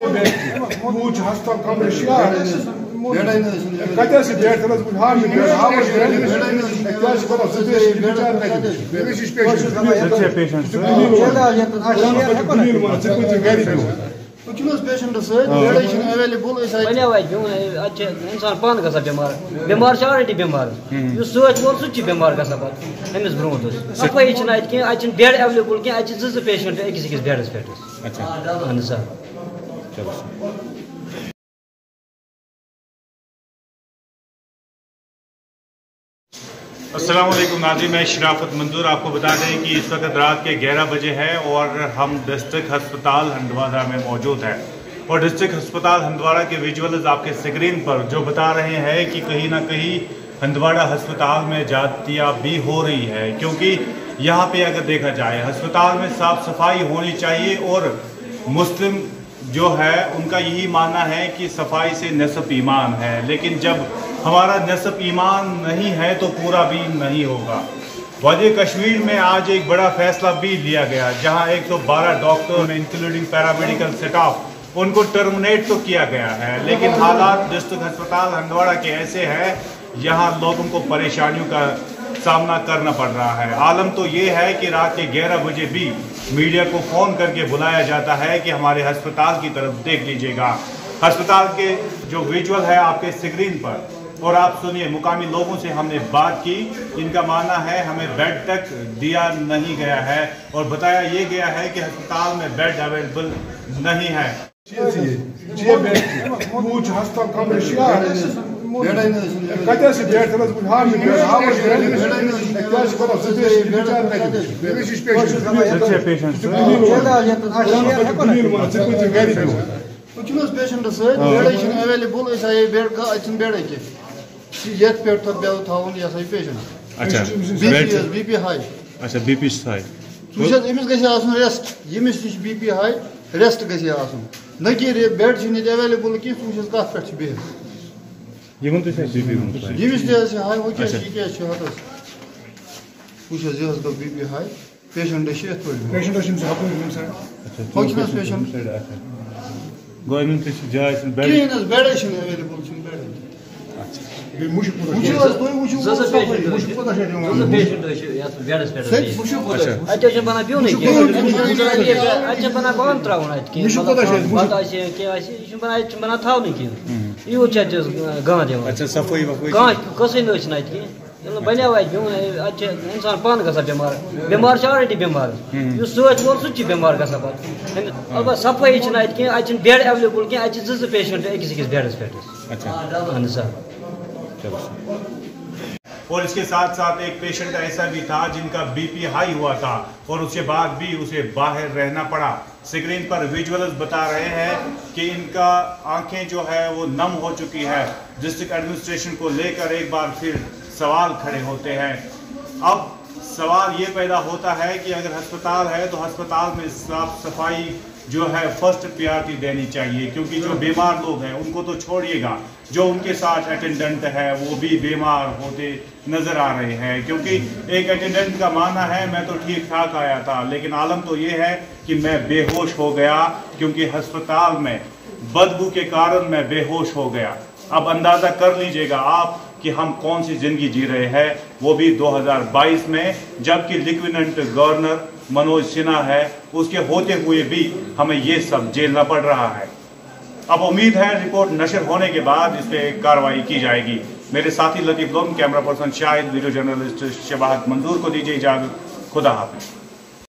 Mucho hasta comercial. Cadê esse perto? Elas muito rápido. अस्सलाम वालेकुम नाज़रीन, मैं शराफत मंजूर आपको बता दें कि इस वक्त रात के 11 बजे है और हम डिस्ट्रिक्ट हस्पताल हंदवाड़ा में मौजूद हैं और डिस्ट्रिक्ट हस्पताल हंदवाड़ा के विजुअल्स आपके स्क्रीन पर जो बता रहे हैं कि कहीं ना कहीं हंदवाड़ा हस्पताल में ज्यादतियाँ भी हो रही है, क्योंकि यहाँ पे अगर देखा जाए अस्पताल में साफ सफाई होनी चाहिए और मुस्लिम जो है उनका यही मानना है कि सफाई से नस्ब ईमान है, लेकिन जब हमारा नस्ब ईमान नहीं है तो पूरा भी नहीं होगा। वादी कश्मीर में आज एक बड़ा फैसला भी लिया गया, जहां 112 डॉक्टर इंक्लूडिंग पैरामेडिकल स्टाफ उनको टर्मिनेट तो किया गया है, लेकिन हालात डिस्ट्रिक्ट अस्पताल हंदवाड़ा के ऐसे हैं यहाँ लोगों को परेशानियों का सामना करना पड़ रहा है। आलम तो ये है कि रात के 11 बजे भी मीडिया को फ़ोन करके बुलाया जाता है कि हमारे अस्पताल की तरफ देख लीजिएगा। अस्पताल के जो विजुअल है आपके स्क्रीन पर, और आप सुनिए मुकामी लोगों से हमने बात की, इनका मानना है हमें बेड तक दिया नहीं गया है और बताया ये गया है कि अस्पताल में बेड अवेलेबल नहीं है। Cadê esse perto? Elas muito rápido. इंसान पान गसा बीमार बीमार ऑलरेडी बीमार सच वो सह बीमार गसा अब सफाई कहीं बेड एवेलेबल कहीं पेशेंट अकिस बेडस पे। और इसके साथ साथ एक पेशेंट ऐसा भी था जिनका बीपी हाई हुआ था और उसके बाद भी उसे बाहर रहना पड़ा। स्क्रीन पर विजुअल्स बता रहे हैं कि इनका आंखें जो है वो नम हो चुकी है। डिस्ट्रिक्ट एडमिनिस्ट्रेशन को लेकर एक बार फिर सवाल खड़े होते हैं। अब सवाल ये पैदा होता है कि अगर अस्पताल है तो अस्पताल में साफ सफाई जो है फर्स्ट प्रायोरिटी देनी चाहिए, क्योंकि जो बीमार लोग हैं उनको तो छोड़िएगा, जो उनके साथ अटेंडेंट है वो भी बीमार होते नज़र आ रहे हैं। क्योंकि एक अटेंडेंट का मानना है मैं तो ठीक ठाक आया था, लेकिन आलम तो ये है कि मैं बेहोश हो गया क्योंकि अस्पताल में बदबू के कारण मैं बेहोश हो गया। अब अंदाज़ा कर लीजिएगा आप कि हम कौन सी ज़िंदगी जी रहे हैं, वो भी 2022 में, जबकि लेफ्टिनेंट गवर्नर मनोज सिन्हा है, उसके होते हुए भी हमें ये सब झेलना पड़ रहा है। अब उम्मीद है रिपोर्ट नशर होने के बाद इस पर कार्रवाई की जाएगी। मेरे साथी लतीफ़ लोम, camera person Shahid, video journalist Shabahat Manzoor को दीजिए इजाज़त। खुदा हाफिज़।